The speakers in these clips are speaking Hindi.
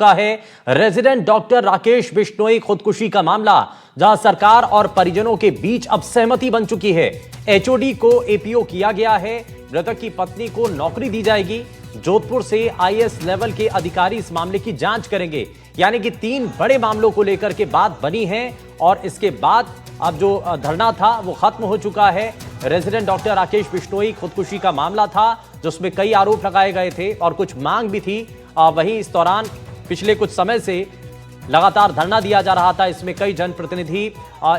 का है रेजिडेंट डॉक्टर राकेश बिश्नोई खुदकुशी का मामला, जहां सरकार और परिजनों के बीच अब सहमति बन चुकी है। एचओडी को एपीओ किया गया है। मृतक की पत्नी को नौकरी दी जाएगी। जोधपुर से आईएएस लेवल के अधिकारी इस मामले की जांच करेंगे। यानी कि 3 बड़े मामलों को लेकर के बात बनी है और इसके बाद अब जो धरना था वो खत्म हो चुका है। रेजिडेंट डॉक्टर राकेश बिश्नोई खुदकुशी का मामला था जिसमें कई आरोप लगाए गए थे और कुछ मांग भी थी। वहीं इस दौरान पिछले कुछ समय से लगातार धरना दिया जा रहा था। इसमें कई जनप्रतिनिधि,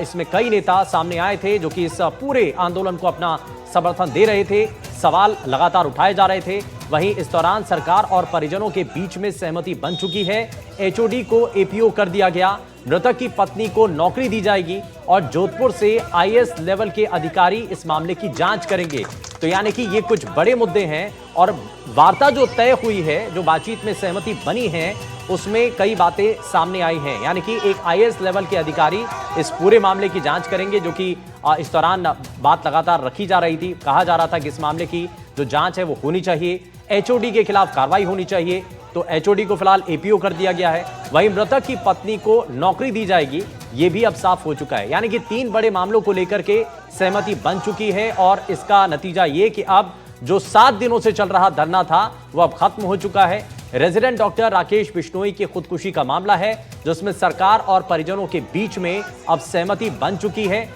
इसमें कई नेता सामने आए थे जो कि इस पूरे आंदोलन को अपना समर्थन दे रहे थे। सवाल लगातार उठाए जा रहे थे। वहीं इस दौरान सरकार और परिजनों के बीच में सहमति बन चुकी है। एचओडी को एपीओ कर दिया गया। मृतक की पत्नी को नौकरी दी जाएगी और जोधपुर से आईएएस लेवल के अधिकारी इस मामले की जांच करेंगे। तो यानी कि ये कुछ बड़े मुद्दे हैं और वार्ता जो तय हुई है, जो बातचीत में सहमति बनी है, उसमें कई बातें सामने आई हैं। यानी कि एक आईएएस लेवल के अधिकारी इस पूरे मामले की जांच करेंगे, जो कि इस दौरान बात लगातार रखी जा रही थी। कहा जा रहा था कि इस मामले की जो जांच है वो होनी चाहिए, एचओडी के खिलाफ कार्रवाई होनी चाहिए। तो एचओडी को फिलहाल एपीओ कर दिया गया है। वहीं मृतक की पत्नी को नौकरी दी जाएगी, ये भी अब साफ हो चुका है। यानी कि 3 बड़े मामलों को लेकर के सहमति बन चुकी है और इसका नतीजा ये कि अब जो 7 दिनों से चल रहा धरना था वो अब खत्म हो चुका है। रेजिडेंट डॉक्टर राकेश बिश्नोई की खुदकुशी का मामला है जिसमें सरकार और परिजनों के बीच में अब सहमति बन चुकी है,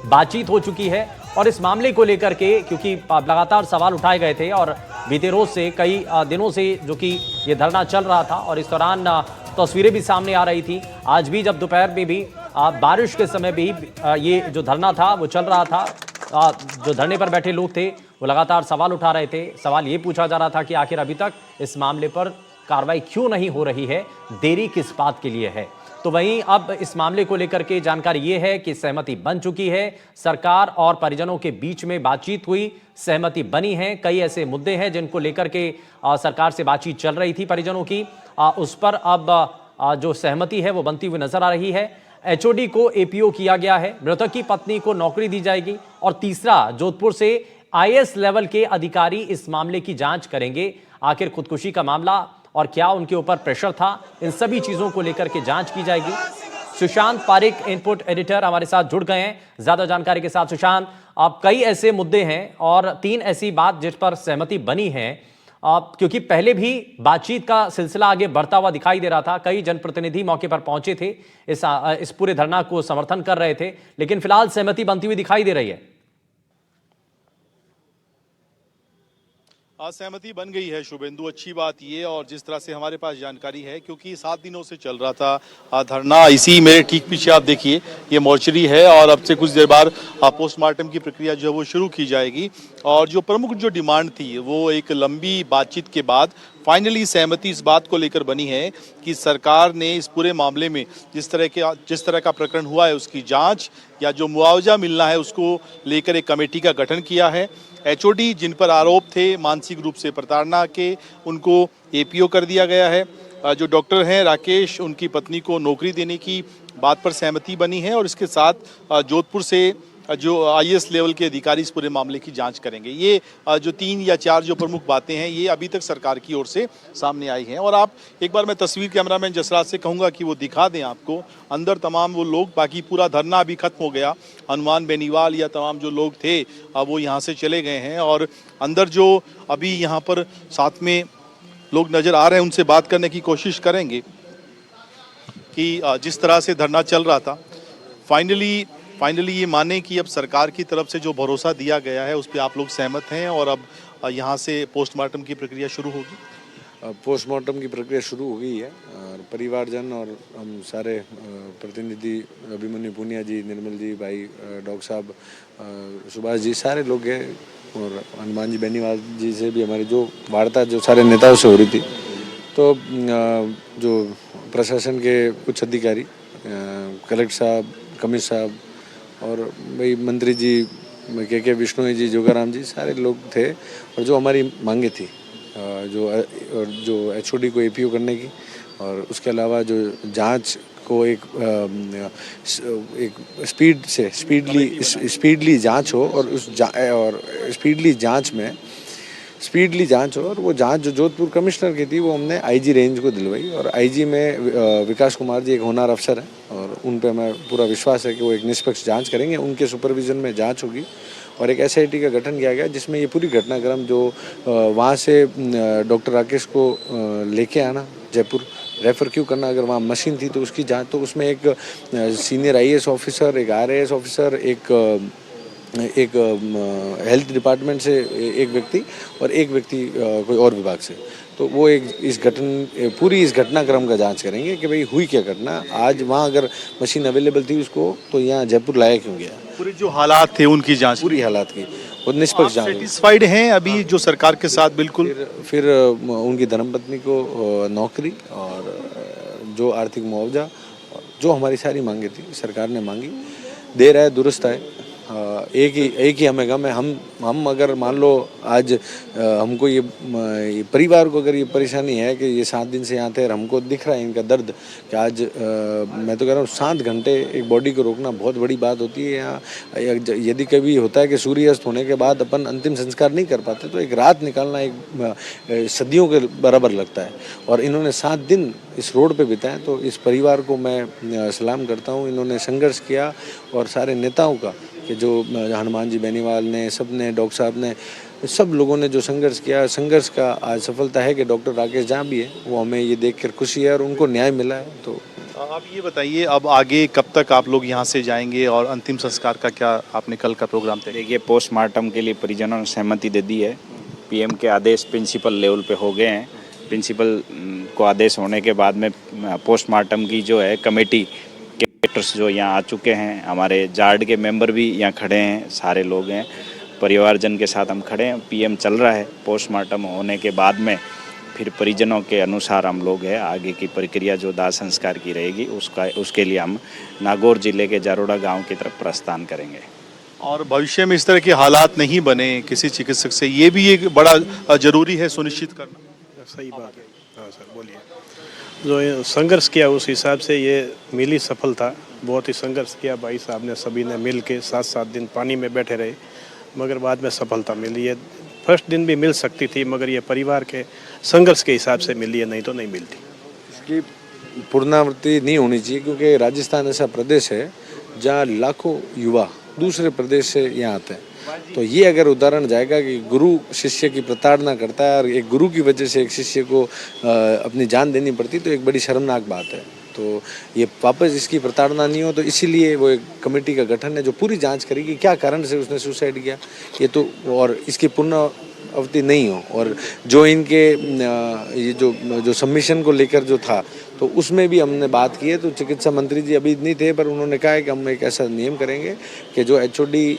बातचीत हो चुकी है। और इस मामले को लेकर के क्योंकि लगातार सवाल उठाए गए थे और बीते रोज से कई दिनों से जो कि ये धरना चल रहा था और इस दौरान तस्वीरें भी सामने आ रही थी। आज भी जब दोपहर में भी बारिश के समय भी ये जो धरना था वो चल रहा था। जो धरने पर बैठे लोग थे वो लगातार सवाल उठा रहे थे। सवाल ये पूछा जा रहा था कि आखिर अभी तक इस मामले पर कार्रवाई क्यों नहीं हो रही है, देरी किस बात के लिए है। तो वहीं अब इस मामले को लेकर के जानकारी ये है कि सहमति बन चुकी है। सरकार और परिजनों के बीच में बातचीत हुई, सहमति बनी है। कई ऐसे मुद्दे हैं जिनको लेकर के सरकार से बातचीत चल रही थी परिजनों की, उस पर अब जो सहमति है वो बनती हुई नजर आ रही है। एचओडी को एपीओ किया गया है, मृतक की पत्नी को नौकरी दी जाएगी और तीसरा, जोधपुर से आईएएस लेवल के अधिकारी इस मामले की जांच करेंगे। आखिर खुदकुशी का मामला और क्या उनके ऊपर प्रेशर था, इन सभी चीजों को लेकर के जांच की जाएगी। सुशांत पारिक इनपुट एडिटर हमारे साथ जुड़ गए हैं ज्यादा जानकारी के साथ। सुशांत, अब कई ऐसे मुद्दे हैं और 3 ऐसी बात जिस पर सहमति बनी है, क्योंकि पहले भी बातचीत का सिलसिला आगे बढ़ता हुआ दिखाई दे रहा था। कई जनप्रतिनिधि मौके पर पहुंचे थे, इस पूरे धरना को समर्थन कर रहे थे, लेकिन फिलहाल सहमति बनती हुई दिखाई दे रही है। सहमति बन गई है शुभेंदु, अच्छी बात ये। और जिस तरह से हमारे पास जानकारी है, क्योंकि 7 दिनों से चल रहा था धरना, इसी मेरे ठीक पीछे आप देखिए ये मोर्चरी है और अब से कुछ देर बाद पोस्टमार्टम की प्रक्रिया जो है वो शुरू की जाएगी। और जो प्रमुख जो डिमांड थी वो एक लंबी बातचीत के बाद फाइनली सहमति इस बात को लेकर बनी है कि सरकार ने इस पूरे मामले में जिस तरह का प्रकरण हुआ है उसकी जांच या जो मुआवजा मिलना है उसको लेकर एक कमेटी का गठन किया है। एचओडी जिन पर आरोप थे मानसिक रूप से प्रताड़ना के, उनको एपीओ कर दिया गया है। जो डॉक्टर हैं राकेश, उनकी पत्नी को नौकरी देने की बात पर सहमति बनी है और इसके साथ जोधपुर से जो आईएएस लेवल के अधिकारी इस पूरे मामले की जांच करेंगे। ये जो 3 या 4 जो प्रमुख बातें हैं ये अभी तक सरकार की ओर से सामने आई हैं। और आप एक बार मैं तस्वीर कैमरामैन जसराज से कहूँगा कि वो दिखा दें आपको अंदर तमाम वो लोग। बाकी पूरा धरना अभी खत्म हो गया, हनुमान बेनीवाल या तमाम जो लोग थे वो यहाँ से चले गए हैं और अंदर जो अभी यहाँ पर साथ में लोग नज़र आ रहे हैं उनसे बात करने की कोशिश करेंगे कि जिस तरह से धरना चल रहा था फाइनली ये माने कि अब सरकार की तरफ से जो भरोसा दिया गया है उस पर आप लोग सहमत हैं और अब यहाँ से पोस्टमार्टम की प्रक्रिया शुरू होगी। पोस्टमार्टम की प्रक्रिया शुरू हो गई है और परिवारजन और हम सारे प्रतिनिधि, अभिमन्यु पुनिया जी, निर्मल जी, भाई डॉक्टर साहब, सुभाष जी, सारे लोग हैं और हनुमान जी बेनीवाल जी से भी हमारी जो वार्ता जो सारे नेताओं से हो रही थी। तो जो प्रशासन के कुछ अधिकारी, कलेक्टर साहब, कमिश्नर साहब और भाई मंत्री जी के बिश्नोई जी, जोगाराम जी, सारे लोग थे। और जो हमारी मांगे थी जो एचओडी को एपीओ करने की और उसके अलावा जो जांच को एक स्पीडली जांच हो और स्पीडली जांच में स्पीडली जांच हो। और वो जांच जो जोधपुर कमिश्नर की थी वो हमने आईजी रेंज को दिलवाई, और आईजी में विकास कुमार जी एक होनहार अफसर हैं, और उन पे मैं पूरा विश्वास है कि वो एक निष्पक्ष जांच करेंगे। उनके सुपरविजन में जांच होगी और एक एसआईटी का गठन किया गया जिसमें ये पूरी घटनाक्रम जो वहाँ से डॉक्टर राकेश को लेके आना जयपुर रेफ़र क्यों करना, अगर वहाँ मशीन थी तो उसकी जांच, तो उसमें एक सीनियर आईएएस ऑफिसर, एक आरएएस ऑफिसर, एक हेल्थ डिपार्टमेंट से एक व्यक्ति और एक व्यक्ति कोई और विभाग से, तो वो पूरी इस घटनाक्रम का जांच करेंगे कि भाई हुई क्या घटना, आज वहाँ अगर मशीन अवेलेबल थी उसको तो यहाँ जयपुर लाया क्यों गया, पूरे जो हालात थे उनकी जांच, पूरी हालात की और निष्पक्ष जांच। सेटिस्फाइड हैं अभी जो सरकार के साथ? बिल्कुल। फिर उनकी धर्मपत्नी को नौकरी और जो आर्थिक मुआवजा, जो हमारी सारी मांगे थी सरकार ने मांगी, देर आए दुरुस्त आए। एक ही हमें गम है, हम अगर मान लो आज हमको ये परिवार को अगर ये परेशानी है कि ये 7 दिन से यहाँ थे और हमको दिख रहा है इनका दर्द कि आज मैं तो कह रहा हूँ 7 घंटे एक बॉडी को रोकना बहुत बड़ी बात होती है। यहाँ यदि कभी होता है कि सूर्यास्त होने के बाद अपन अंतिम संस्कार नहीं कर पाते तो एक रात निकालना एक सदियों के बराबर लगता है, और इन्होंने 7 दिन इस रोड पे बिताए, तो इस परिवार को मैं सलाम करता हूँ। इन्होंने संघर्ष किया और सारे नेताओं का कि जो हनुमान जी बेनीवाल ने, सब ने, डॉक्टर साहब ने, सब लोगों ने जो संघर्ष किया, संघर्ष का आज सफलता है कि डॉक्टर राकेश जहाँ भी है वो हमें ये देखकर खुशी है और उनको न्याय मिला है। तो आप ये बताइए अब आगे कब तक आप लोग यहाँ से जाएंगे और अंतिम संस्कार का क्या आपने कल का प्रोग्राम तय? देखिए, पोस्टमार्टम के लिए परिजनों ने सहमति दे दी है। पीएम के आदेश प्रिंसिपल लेवल पे हो गए हैं। प्रिंसिपल को आदेश होने के बाद में पोस्टमार्टम की जो है कमेटी के डायरेक्टर्स जो यहाँ आ चुके हैं, हमारे जार्ड के मेंबर भी यहाँ खड़े हैं, सारे लोग हैं, परिवारजन के साथ हम खड़े हैं। पीएम चल रहा है, पोस्टमार्टम होने के बाद में फिर परिजनों के अनुसार हम लोग है आगे की प्रक्रिया जो दाह संस्कार की रहेगी उसके लिए हम नागौर जिले के जारोड़ा गांव की तरफ प्रस्थान करेंगे। और भविष्य में इस तरह के हालात नहीं बने किसी चिकित्सक से, ये भी एक बड़ा जरूरी है सुनिश्चित करना। सही बात है। हाँ सर बोलिए। जो संघर्ष किया उस हिसाब से ये मिली सफलता। बहुत ही संघर्ष किया भाई साहब ने, सभी ने मिल के 7-7 दिन पानी में बैठे रहे, मगर बाद में सफलता मिली है। फर्स्ट दिन भी मिल सकती थी मगर ये परिवार के संघर्ष के हिसाब से मिली है, नहीं तो नहीं मिलती। इसकी पुनरावृत्ति नहीं होनी चाहिए क्योंकि राजस्थान ऐसा प्रदेश है जहाँ लाखों युवा दूसरे प्रदेश से यहाँ आते हैं। तो ये अगर उदाहरण जाएगा कि गुरु शिष्य की प्रताड़ना करता है और एक गुरु की वजह से एक शिष्य को अपनी जान देनी पड़ती, तो एक बड़ी शर्मनाक बात है। तो ये वापस इसकी प्रताड़ना नहीं हो, तो इसीलिए वो एक कमेटी का गठन है जो पूरी जांच करेगी क्या कारण से उसने सुसाइड किया, ये तो, और इसकी पुनरावृत्ति नहीं हो। और जो इनके ये जो सबमिशन को लेकर जो था तो उसमें भी हमने बात की है। तो चिकित्सा मंत्री जी अभी नहीं थे पर उन्होंने कहा है कि हम एक ऐसा नियम करेंगे कि जो एचओडी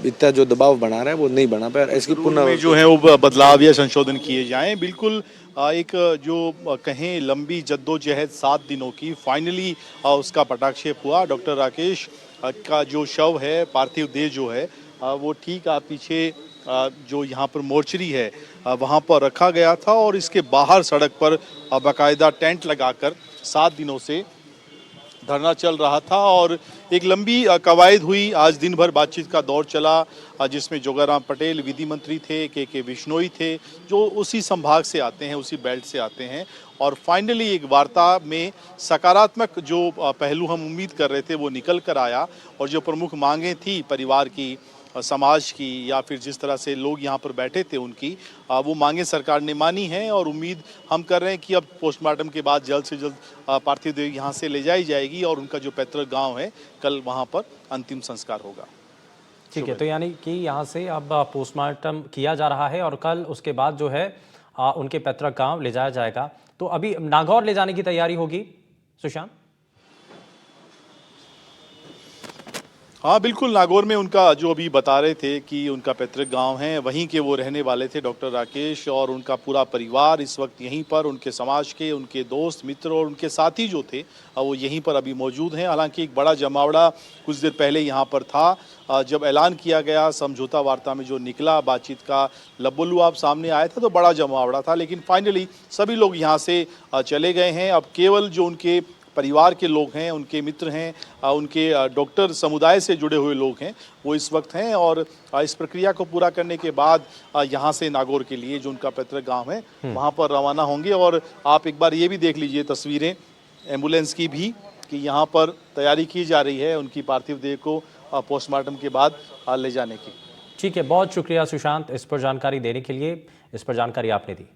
इतना जो दबाव बना रहा है वो नहीं बना पाए, इसकी पुनः जो है वो बदलाव या संशोधन किए जाएं। बिल्कुल एक जो कहें लंबी जद्दोजहद 7 दिनों की फाइनली उसका पटाक्षेप हुआ। डॉक्टर राकेश का जो शव है, पार्थिव देह जो है वो ठीक पीछे जो यहाँ पर मोर्चरी है वहाँ पर रखा गया था और इसके बाहर सड़क पर बाकायदा टेंट लगाकर 7 दिनों से धरना चल रहा था और एक लंबी कवायद हुई। आज दिन भर बातचीत का दौर चला जिसमें जोगाराम पटेल विधि मंत्री थे, के बिश्नोई थे जो उसी संभाग से आते हैं, उसी बेल्ट से आते हैं, और फाइनली एक वार्ता में सकारात्मक जो पहलू हम उम्मीद कर रहे थे वो निकल कर आया और जो प्रमुख मांगें थी परिवार की, समाज की, या फिर जिस तरह से लोग यहाँ पर बैठे थे उनकी, वो मांगें सरकार ने मानी हैं और उम्मीद हम कर रहे हैं कि अब पोस्टमार्टम के बाद जल्द से जल्द पार्थिव देह यहाँ से ले जाई जाएगी और उनका जो पैतृक गांव है कल वहाँ पर अंतिम संस्कार होगा। ठीक है, तो यानी कि यहाँ से अब पोस्टमार्टम किया जा रहा है और कल उसके बाद जो है उनके पैतृक गांव ले जाया जाएगा। तो अभी नागौर ले जाने की तैयारी होगी सुशांत? हाँ बिल्कुल, नागौर में उनका जो अभी बता रहे थे कि उनका पैतृक गांव है, वहीं के वो रहने वाले थे डॉक्टर राकेश और उनका पूरा परिवार इस वक्त यहीं पर, उनके समाज के, उनके दोस्त मित्र और उनके साथी जो थे वो यहीं पर अभी मौजूद हैं। हालांकि एक बड़ा जमावड़ा कुछ देर पहले यहाँ पर था जब ऐलान किया गया, समझौता वार्ता में जो निकला, बातचीत का लबोलुआब सामने आया था तो बड़ा जमावड़ा था, लेकिन फाइनली सभी लोग यहाँ से चले गए हैं। अब केवल जो उनके परिवार के लोग हैं, उनके मित्र हैं, उनके डॉक्टर समुदाय से जुड़े हुए लोग हैं, वो इस वक्त हैं और इस प्रक्रिया को पूरा करने के बाद यहाँ से नागौर के लिए जो उनका पैतृक गांव है वहाँ पर रवाना होंगे। और आप एक बार ये भी देख लीजिए तस्वीरें एम्बुलेंस की भी कि यहाँ पर तैयारी की जा रही है उनकी पार्थिव देह को पोस्टमार्टम के बाद ले जाने की। ठीक है, बहुत शुक्रिया सुशांत इस पर जानकारी देने के लिए, इस पर जानकारी आपने दी।